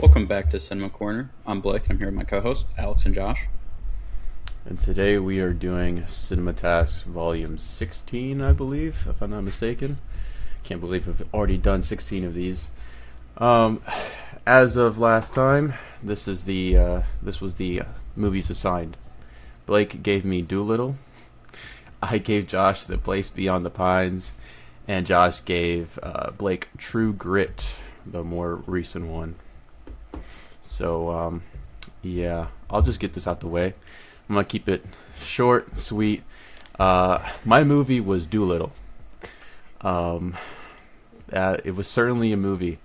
Welcome back to Cinema Corner. I'm Blake, and I'm here with my co-hosts, Alex and Josh. And today we are doing Cinematasks Volume 16, I believe, if I'm not mistaken. Can't believe we've already done 16 of these. As of last time, this was the movies assigned. Blake gave me Dolittle. I gave Josh The Place Beyond the Pines, and Josh gave Blake True Grit, the more recent one. So, yeah, I'll just get this out the way. I'm gonna keep it short, sweet. My movie was Dolittle. It was certainly a movie.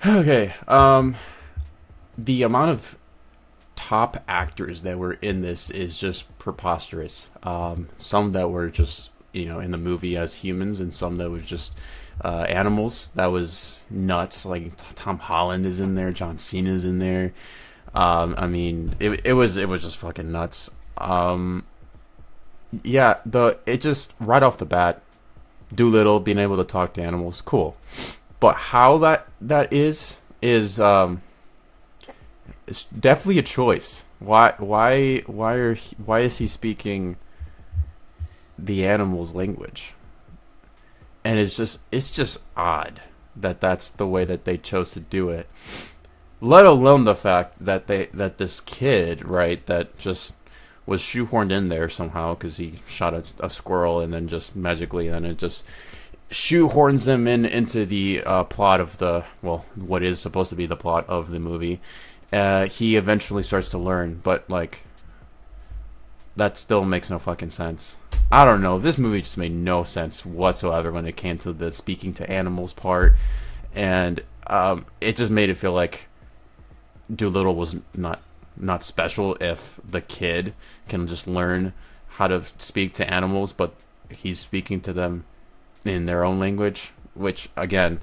Okay. The amount of top actors that were in this is just preposterous. Some that were just in the movie as humans, and some that were just animals. That was nuts. Like Tom Holland is in there, John Cena's in there. I mean, it was just fucking nuts. Yeah, it just right off the bat, Dolittle being able to talk to animals, cool. But how that is it's definitely a choice. Why is he speaking the animals' language? And it's just odd that that's the way that they chose to do it. Let alone the fact that this kid, right, that just was shoehorned in there somehow because he shot a squirrel, and then just magically, and it just shoehorns them into the plot of what is supposed to be the plot of the movie. He eventually starts to learn, but like that still makes no fucking sense. I don't know. This movie just made no sense whatsoever when it came to the speaking to animals part, and it just made it feel like Dolittle was not special if the kid can just learn how to speak to animals, but he's speaking to them in their own language. Which, again,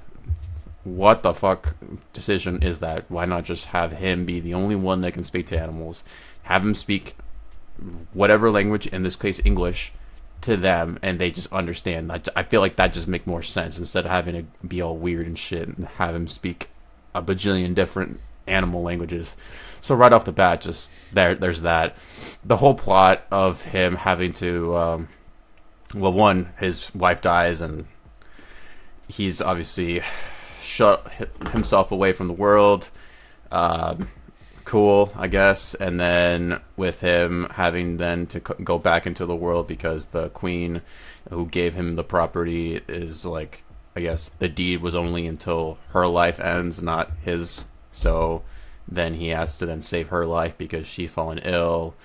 what the fuck decision is that? Why not just have him be the only one that can speak to animals? Have him speak whatever language, in this case English, to them, and they just understand. I feel like that just make more sense instead of having to be all weird and shit and have him speak a bajillion different animal languages. So right off the bat, just there's that. The whole plot of him having to one, his wife dies, and he's obviously shut himself away from the world. Cool, I guess. And then with him having then to go back into the world because the queen who gave him the property is like, I guess the deed was only until her life ends, not his. So then he has to then save her life because she's fallen ill.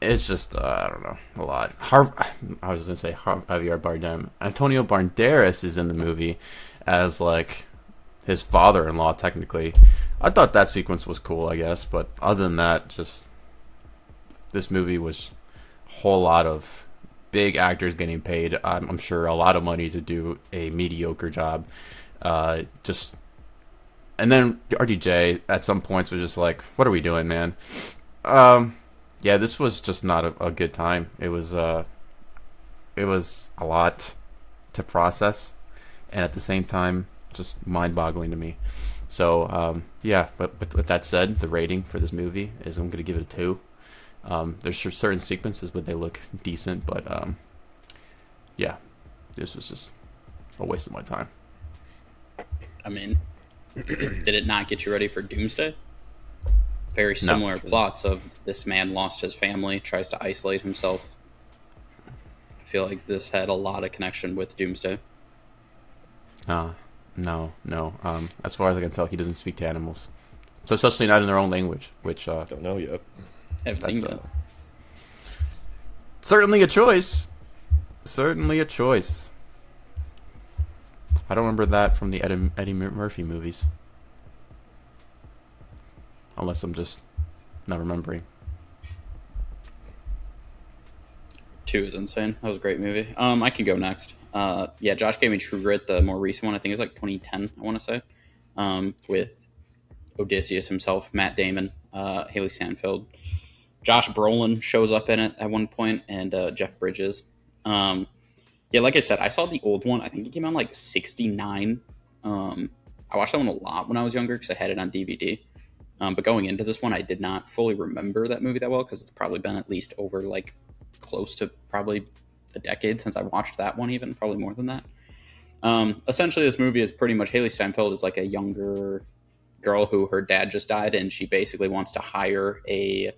It's just, I don't know, a lot. I was going to say Javier Bardem. Antonio Banderas is in the movie as like his father-in-law, technically. I thought that sequence was cool, I guess. But other than that, just this movie was a whole lot of big actors getting paid, I'm sure, a lot of money to do a mediocre job. And then RDJ at some points was just like, "What are we doing, man?" Yeah, this was just not a good time. It was a lot to process, and at the same time, just mind-boggling to me. So yeah, but with that said, the rating for this movie is I'm going to give it a 2. There's certain sequences where they look decent, but yeah, this was just a waste of my time. I mean, did it not get you ready for Doomsday? Very similar plots of this man lost his family, tries to isolate himself. I feel like this had a lot of connection with Doomsday. No. As far as I can tell, he doesn't speak to animals, so especially not in their own language. Which don't know yet. Haven't seen it. Certainly a choice. Certainly a choice. I don't remember that from the Eddie Murphy movies, unless I'm just not remembering. 2 is insane. That was a great movie. I can go next. Yeah, Josh gave me True Grit, the more recent one. I think it was like 2010, I want to say, with Odysseus himself, Matt Damon, Haley Steinfeld. Josh Brolin shows up in it at one point, and Jeff Bridges. Yeah, like I said, I saw the old one. I think it came out like 69. I watched that one a lot when I was younger because I had it on DVD. But going into this one, I did not fully remember that movie that well because it's probably been at least over like close to probably a decade since I watched that one, even probably more than that. Essentially, this movie is pretty much Haley Steinfeld is like a younger girl who her dad just died, and she basically wants to hire a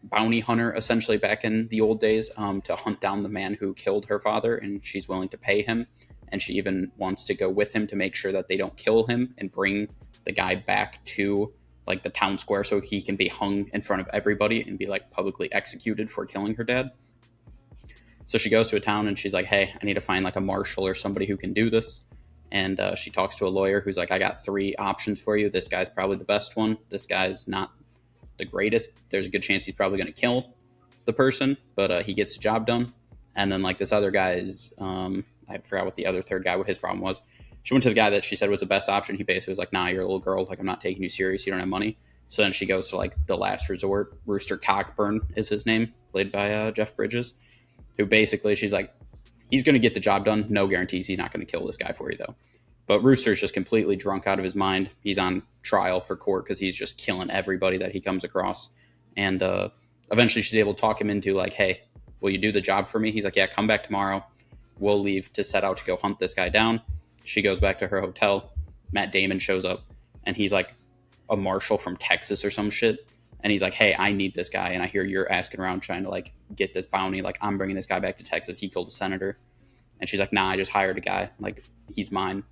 bounty hunter, essentially back in the old days, to hunt down the man who killed her father, and she's willing to pay him. And she even wants to go with him to make sure that they don't kill him and bring the guy back to like the town square so he can be hung in front of everybody and be like publicly executed for killing her dad. So she goes to a town and she's like, hey, I need to find like a marshal or somebody who can do this. And she talks to a lawyer who's like, I got 3 options for you. This guy's probably the best one. This guy's not the greatest. There's a good chance he's probably going to kill the person, but he gets the job done. And then like this other guy's, I forgot what the other third guy, what his problem was. She went to the guy that she said was the best option. He basically was like, nah, you're a little girl. Like, I'm not taking you serious. You don't have money. So then she goes to like the last resort. Rooster Cockburn is his name, played by Jeff Bridges, who basically she's like, he's going to get the job done. No guarantees he's not going to kill this guy for you, though. But Rooster's just completely drunk out of his mind. He's on trial for court because he's just killing everybody that he comes across. And eventually she's able to talk him into like, hey, will you do the job for me? He's like, yeah, come back tomorrow. We'll leave to set out to go hunt this guy down. She goes back to her hotel. Matt Damon shows up, and he's like a marshal from Texas or some shit. And he's like, hey, I need this guy. And I hear you're asking around trying to like get this bounty. Like, I'm bringing this guy back to Texas. He killed a senator. And she's like, nah, I just hired a guy. Like, he's mine.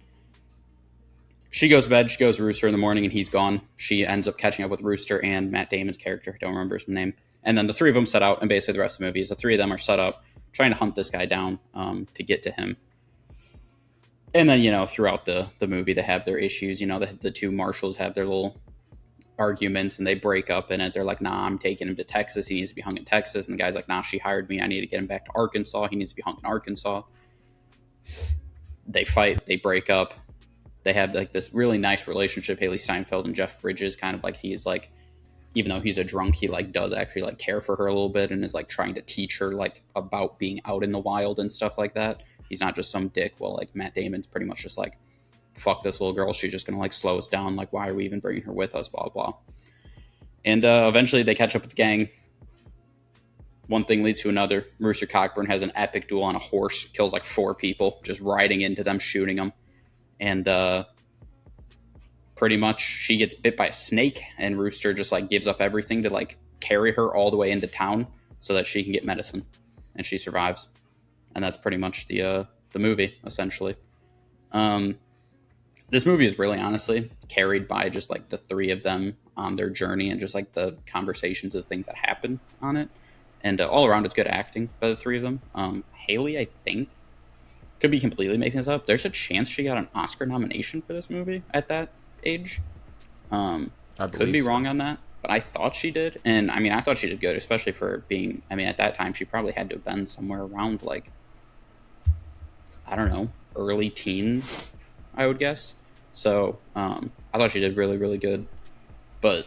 She goes to bed. She goes to Rooster in the morning, and he's gone. She ends up catching up with Rooster and Matt Damon's character. I don't remember his name. And then the 3 of them set out, and basically the rest of the movie is the 3 of them are set up trying to hunt this guy down to get to him. And then, you know, throughout the movie, they have their issues. You know, the 2 marshals have their little arguments, and they break up in it. They're like, nah, I'm taking him to Texas. He needs to be hung in Texas. And the guy's like, nah, she hired me. I need to get him back to Arkansas. He needs to be hung in Arkansas. They fight. They break up. They have like this really nice relationship, Haley Steinfeld and Jeff Bridges, kind of like he's like, even though he's a drunk, he like does actually like care for her a little bit and is like trying to teach her like about being out in the wild and stuff like that. He's not just some dick. Well, like Matt Damon's pretty much just like, fuck this little girl. She's just going to like slow us down. Like, why are we even bringing her with us? Blah, blah. And eventually they catch up with the gang. One thing leads to another. Rooster Cockburn has an epic duel on a horse, kills like 4 people, just riding into them, shooting them. And pretty much she gets bit by a snake, and Rooster just like gives up everything to like carry her all the way into town so that she can get medicine, and she survives. And that's pretty much the movie, essentially. This movie is really honestly carried by just like the 3 of them on their journey and just like the conversations of things that happen on it. And all around, it's good acting by the 3 of them. Haley, I think, could be completely making this up. There's a chance she got an Oscar nomination for this movie at that age. I could be wrong on that, but I thought she did. And I mean, I thought she did good, especially for being, I mean, at that time, she probably had to have been somewhere around like, I don't know, early teens, I would guess. So I thought she did really, really good. But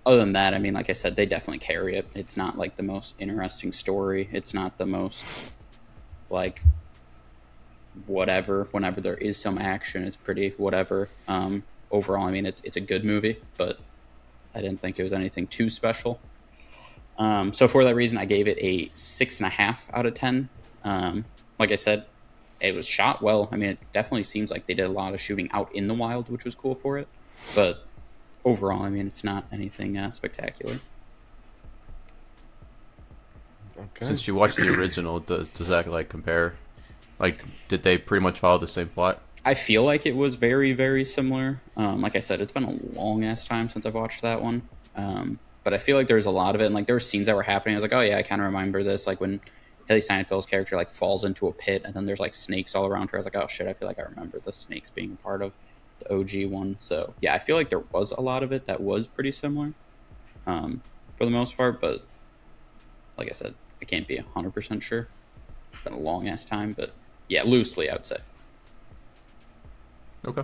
other than that, I mean, like I said, they definitely carry it. It's not like the most interesting story. It's not the most like whatever. Whenever there is some action, it's pretty whatever. Overall, I mean, it's a good movie, but I didn't think it was anything too special. So for that reason, I gave it a 6.5 out of 10. Like I said, it was shot well. I mean, it definitely seems like they did a lot of shooting out in the wild, which was cool for it. But overall, I mean, it's not anything spectacular. Okay. Since you watched the original, does that like compare? Like, did they pretty much follow the same plot? I feel like it was very, very similar. Like I said, it's been a long ass time since I've watched that one. But I feel like there's a lot of it. And like there were scenes that were happening. I was like, oh yeah, I kind of remember this. Like when Haley Steinfeld's character like falls into a pit and then there's like snakes all around her. I was like, oh shit, I feel like I remember the snakes being a part of the OG one. So yeah, I feel like there was a lot of it that was pretty similar for the most part. But like I said, I can't be 100% sure. It's been a long ass time, but yeah, loosely I would say. Okay.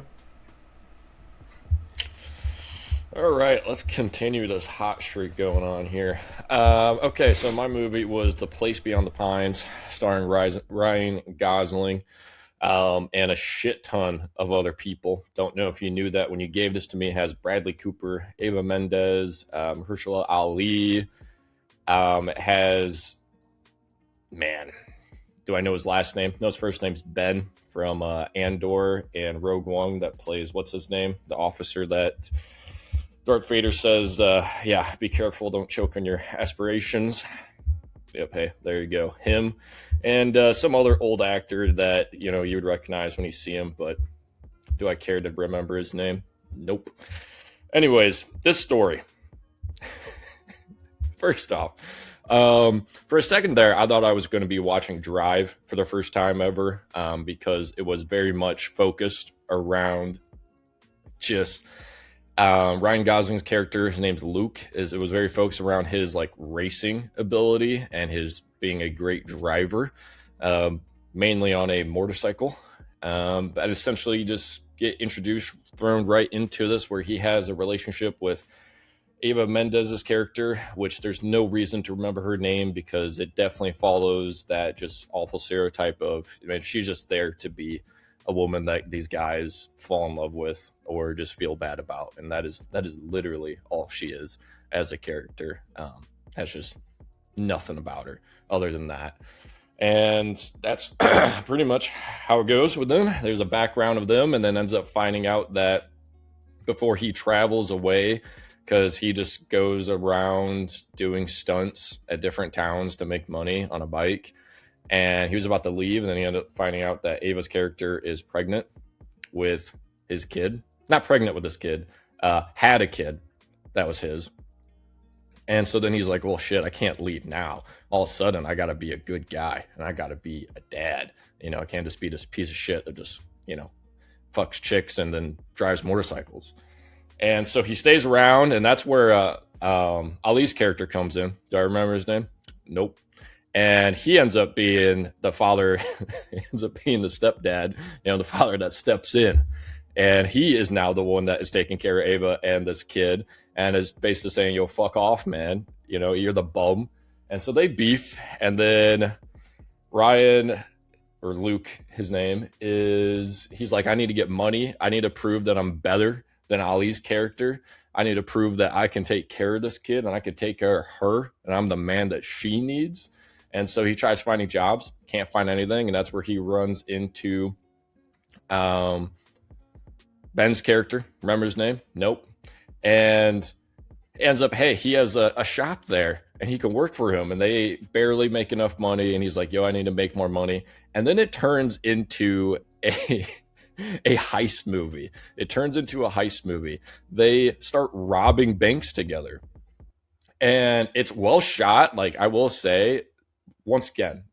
All right, let's continue this hot streak going on here. Okay, so my movie was The Place Beyond the Pines, starring Ryan Gosling. and a shit ton of other people. Don't know if you knew that when you gave this to me. It has Bradley Cooper, Eva Mendes, Mahershala Ali. It has, man, do I know his last name? No, his first name's Ben from Andor and Rogue One, that plays, what's his name? The officer that Darth Vader says, yeah, be careful, don't choke on your aspirations. Yep, hey, there you go. Him and some other old actor that, you know, you would recognize when you see him, but do I care to remember his name? Nope. Anyways, this story. First off, for a second there, I thought I was going to be watching Drive for the first time ever, because it was very much focused around just Ryan Gosling's character. His name's Luke. It was very focused around his like racing ability and his being a great driver, mainly on a motorcycle. But essentially, you just get introduced, thrown right into this, where he has a relationship with Eva Mendez's character, which there's no reason to remember her name because it definitely follows that just awful stereotype of, I mean, she's just there to be a woman that these guys fall in love with or just feel bad about, and that is literally all she is as a character. That's just nothing about her other than that, and that's pretty much how it goes with them. There's a background of them, and then ends up finding out that before he travels away, because he just goes around doing stunts at different towns to make money on a bike. And he was about to leave, and then he ended up finding out that Ava's character is pregnant with his kid. Not pregnant with his kid, had a kid that was his. And so then he's like, well, shit, I can't leave now. All of a sudden, I got to be a good guy, and I got to be a dad. You know, I can't just be this piece of shit that just, you know, fucks chicks and then drives motorcycles. And so he stays around, and that's where Ali's character comes in. Do I remember his name? Nope. And he ends up being the father, ends up being the stepdad, you know, the father that steps in. And he is now the one that is taking care of Ava and this kid, and is basically saying, yo, fuck off, man. You know, you're the bum. And so they beef, and then Ryan, or Luke, his name, he's like, I need to get money. I need to prove that I'm better than Ali's character. I need to prove that I can take care of this kid, and I can take care of her, and I'm the man that she needs. And so he tries finding jobs, can't find anything, and that's where he runs into Ben's character. Remember his name? Nope. And ends up, hey, he has a shop there, and he can work for him, and they barely make enough money, and he's like, yo, I need to make more money. And then it turns into a heist movie. It turns into a heist movie. They start robbing banks together, and it's well shot. Like, I will say, once again,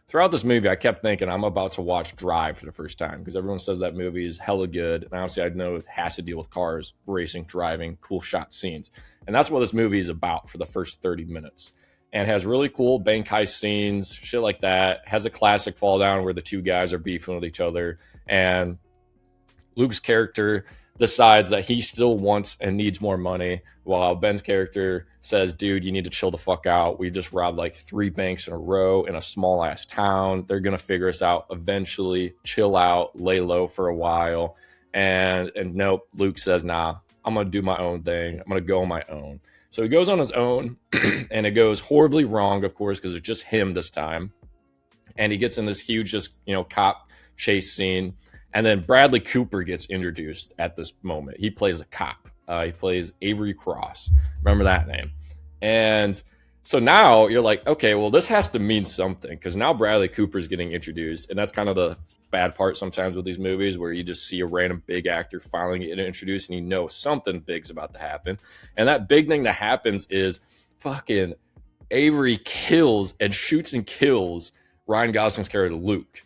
throughout this movie, I kept thinking I'm about to watch Drive for the first time, because everyone says that movie is hella good. And honestly, I know it has to deal with cars, racing, driving, cool shot scenes. And that's what this movie is about for the first 30 minutes. And has really cool bank heist scenes, shit like that. Has a classic fall down where the two guys are beefing with each other. And Luke's character decides that he still wants and needs more money, while Ben's character says, dude, you need to chill the fuck out. We just robbed like 3 banks in a row in a small ass town. They're going to figure us out eventually. Chill out, lay low for a while. And nope, Luke says, nah, I'm going to do my own thing. I'm going to go on my own. So he goes on his own, and it goes horribly wrong, of course, because it's just him this time. And he gets in this huge, just, you know, cop chase scene. And then Bradley Cooper gets introduced at this moment. He plays a cop. He plays Avery Cross. Remember that name. And so now you're like, okay, well, this has to mean something, because now Bradley Cooper's getting introduced. And that's kind of the bad part sometimes with these movies, where you just see a random big actor finally getting introduced, and you know something big's about to happen. And that big thing that happens is fucking Avery kills and shoots and kills Ryan Gosling's character, Luke.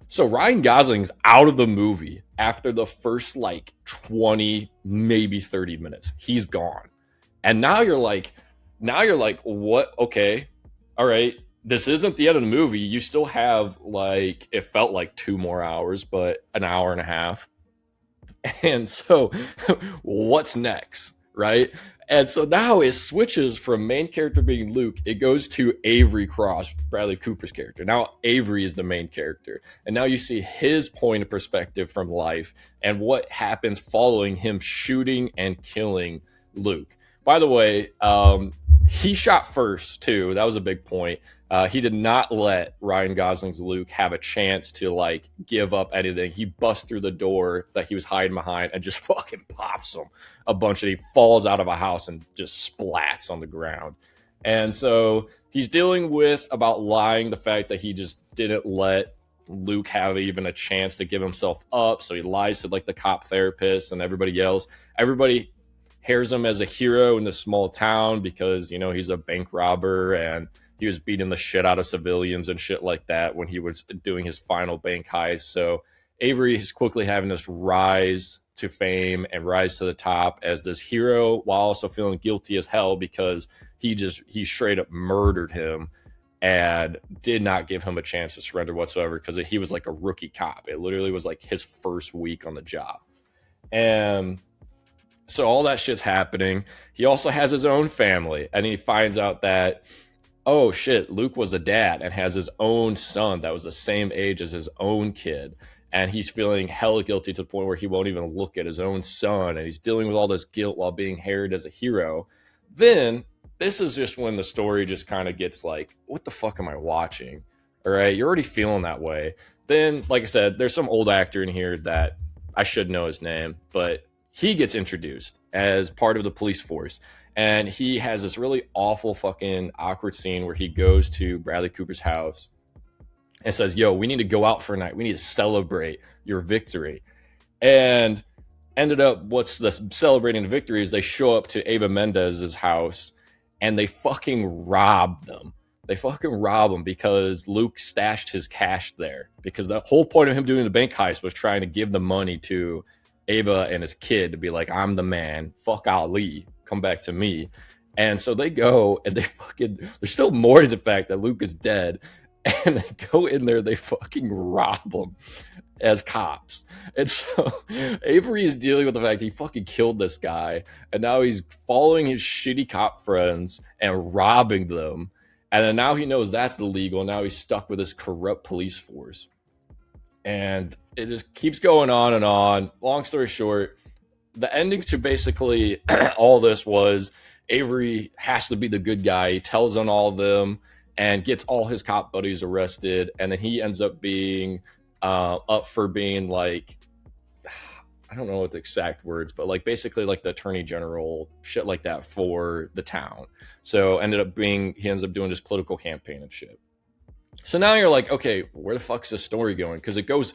So Ryan Gosling's out of the movie after the first like 20, maybe 30 minutes. He's gone. And now you're like, what? Okay. All right. This isn't the end of the movie. You still have like, it felt like 2 more hours, but an hour and a half. And so what's next? Right. And so now it switches from main character being Luke, it goes to Avery Cross, Bradley Cooper's character. Now Avery is the main character. And now you see his point of perspective from life and what happens following him shooting and killing Luke. By the way, he shot first too. That was a big point. He did not let Ryan Gosling's Luke have a chance to like give up anything. He busts through the door that he was hiding behind and just fucking pops him a bunch, and he falls out of a house and just splats on the ground. And so he's dealing with about lying, the fact that he just didn't let Luke have even a chance to give himself up. So he lies to like the cop therapist, and everybody yells. Everybody hairs him as a hero in this small town because, you know, he's a bank robber and he was beating the shit out of civilians and shit like that when he was doing his final bank heist. So Avery is quickly having this rise to fame and rise to the top as this hero, while also feeling guilty as hell because he straight up murdered him and did not give him a chance to surrender whatsoever because he was like a rookie cop. It literally was like his first week on the job. And so all that shit's happening. He also has his own family, and he finds out that, oh shit, Luke was a dad and has his own son that was the same age as his own kid. And he's feeling hella guilty to the point where he won't even look at his own son. And he's dealing with all this guilt while being heralded as a hero. Then this is just when the story just kind of gets like, what the fuck am I watching? All right, you're already feeling that way. Then, like I said, there's some old actor in here that I should know his name, but he gets introduced as part of the police force. And he has this really awful fucking awkward scene where he goes to Bradley Cooper's house and says, yo, we need to go out for a night. We need to celebrate your victory. And ended up, what's the celebrating the victory is they show up to Eva Mendez's house and they fucking rob them. They fucking rob him because Luke stashed his cash there. Because the whole point of him doing the bank heist was trying to give the money to Ava and his kid to be like, I'm the man. Fuck Ali. Come back to me. And so they go and there's still more to the fact that Luke is dead, and they go in there, they fucking rob him as cops. And so Avery is dealing with the fact he fucking killed this guy, and now he's following his shitty cop friends and robbing them. And then now he knows that's illegal. Now he's stuck with this corrupt police force. And it just keeps going on and on. Long story short, the ending to basically all this was Avery has to be the good guy. He tells on all of them and gets all his cop buddies arrested. And then he ends up being up for being like, I don't know what the exact words, but like basically like the attorney general, shit like that for the town. So he ends up doing this political campaign and shit. So now you're like, okay, where the fuck's this story going? Because it goes,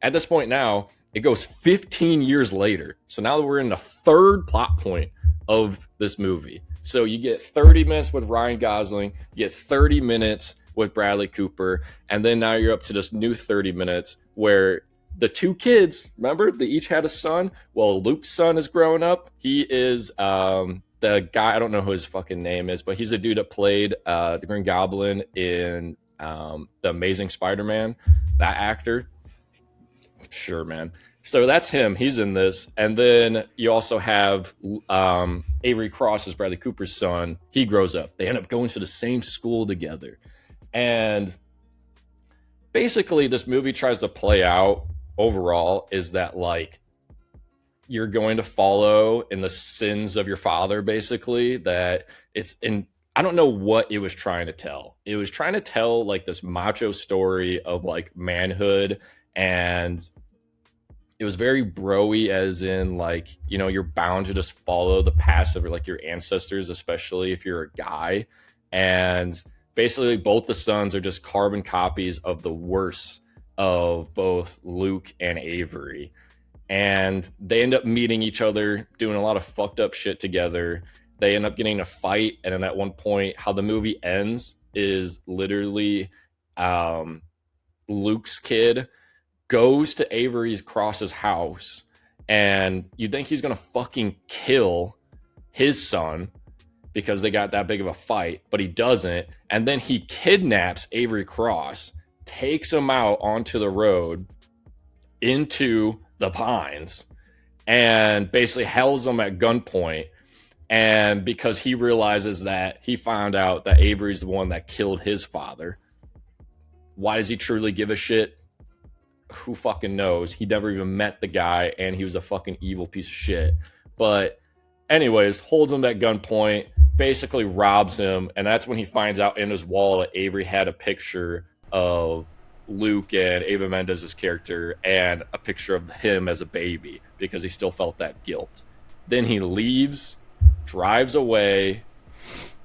at this point now, it goes 15 years later. So now we're in the third plot point of this movie. So you get 30 minutes with Ryan Gosling, you get 30 minutes with Bradley Cooper, and then now you're up to this new 30 minutes where the two kids, remember, they each had a son. Well, Luke's son is growing up. He is the guy, I don't know who his fucking name is, but he's the dude that played the Green Goblin in The Amazing Spider-Man, that actor. Sure, man. So that's him. He's in this. And then you also have Avery Cross as Bradley Cooper's son. He grows up. They end up going to the same school together. And basically this movie tries to play out overall is that like you're going to follow in the sins of your father, basically, that it's in. I don't know what it was trying to tell. It was trying to tell like this macho story of like manhood, and it was very bro-y, as in like, you know, you're bound to just follow the paths of like your ancestors, especially if you're a guy. And basically both the sons are just carbon copies of the worst of both Luke and Avery. And they end up meeting each other, doing a lot of fucked up shit together. They end up getting in a fight. And then at one point, how the movie ends is literally Luke's kid goes to Avery Cross's house, and you think he's gonna fucking kill his son because they got that big of a fight, but he doesn't. And then he kidnaps Avery Cross, takes him out onto the road into the pines, and basically holds him at gunpoint And because he realizes that he found out that Avery's the one that killed his father, why does he truly give a shit? Who fucking knows? He never even met the guy, and he was a fucking evil piece of shit. But anyways, holds him at gunpoint, basically robs him, and that's when he finds out in his wall that Avery had a picture of Luke and Ava Mendez's character and a picture of him as a baby because he still felt that guilt. Then he leaves, drives away,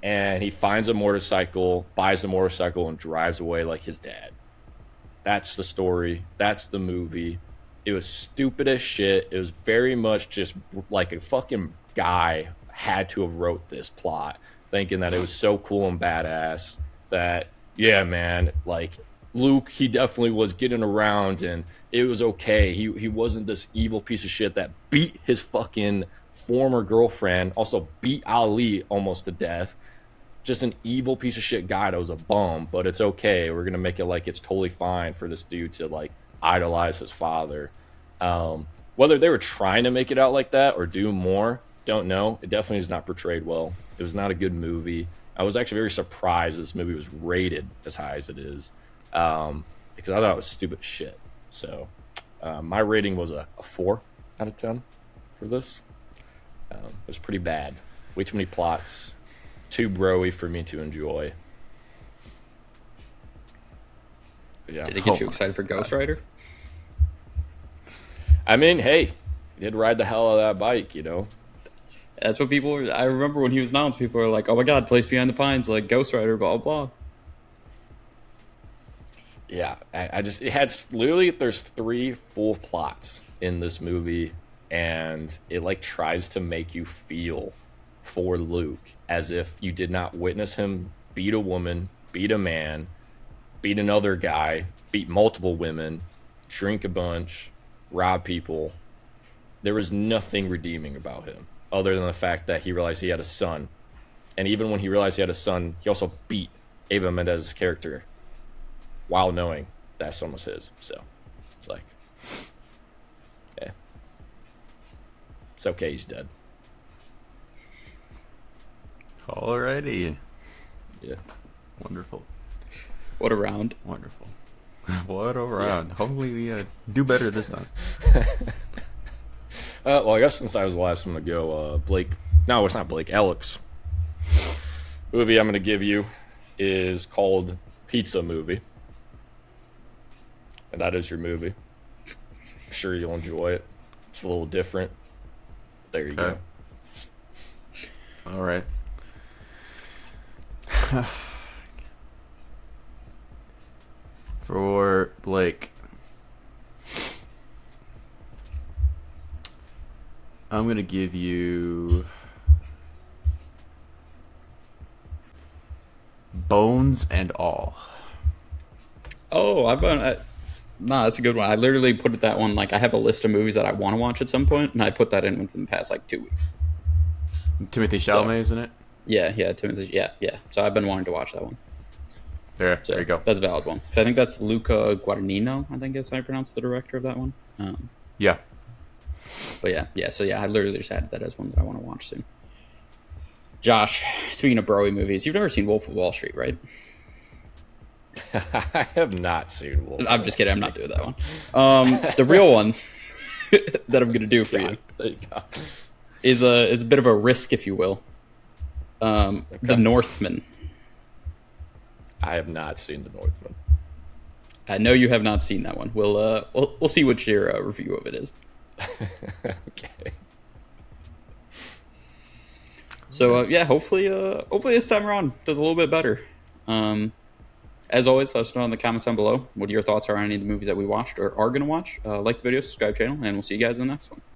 and he finds a motorcycle, buys the motorcycle, and drives away like his dad. That's the story. That's the movie. It was stupid as shit. It was very much just like a fucking guy had to have wrote this plot, thinking that it was so cool and badass that, yeah, man, like Luke, he definitely was getting around and it was okay. He wasn't this evil piece of shit that beat his fucking former girlfriend, also beat Ali almost to death. Just an evil piece of shit guy that was a bum, but it's okay. We're gonna make it like it's totally fine for this dude to like idolize his father. Whether they were trying to make it out like that or do more, don't know. It definitely is not portrayed well. It was not a good movie. I was actually very surprised this movie was rated as high as it is, because I thought it was stupid shit. So my rating was a 4 out of 10 for this. It was pretty bad. Way too many plots. Too broy for me to enjoy. Yeah. Did it get you excited for Ghost Rider? I mean, hey, he did ride the hell out of that bike, you know? That's what people were. I remember when he was announced, people were like, oh my god, Place Beyond the Pines, like Ghost Rider, blah, blah. Yeah, I just, it had literally, there's 3 full plots in this movie, and it like tries to make you feel for Luke as if you did not witness him beat a woman, beat a man, beat another guy, beat multiple women, drink a bunch, rob people. There was nothing redeeming about him other than the fact that he realized he had a son. And even when he realized he had a son, he also beat Ava Mendez's character while knowing that son was his. So it's like, yeah, it's okay, he's dead. Alrighty. Yeah. Wonderful. What a round. Wonderful. What a round. Yeah. Hopefully we do better this time. Well, I guess since I was the last one to go, Blake. No, it's not Blake. Alex. Movie I'm going to give you is called Pizza Movie. And that is your movie. I'm sure you'll enjoy it. It's a little different. There you go. All right. For Blake, I'm gonna give you Bones and All. Oh, nah, that's a good one. I literally put it that one, like, I have a list of movies that I want to watch at some point, and I put that in within the past, like, 2 weeks. Timothy Chalamet, isn't it? Yeah, Timothy, yeah. So I've been wanting to watch that one. There you go. That's a valid one. So I think that's Luca Guadagnino, I think is how I pronounce the director of that one. Yeah. But yeah, I literally just added that as one that I want to watch soon. Josh, speaking of broy movies, you've never seen Wolf of Wall Street, right? I have not seen Wolf. I'm just kidding. I'm not doing that one. The real one that I'm going to do for you is a bit of a risk, if you will. The Northman. I have not seen The Northman. I know you have not seen that one. We'll see what your review of it is. Okay. So hopefully this time around does a little bit better. As always, let us know in the comments down below what your thoughts are on any of the movies that we watched or are going to watch. Like the video, subscribe channel, and we'll see you guys in the next one.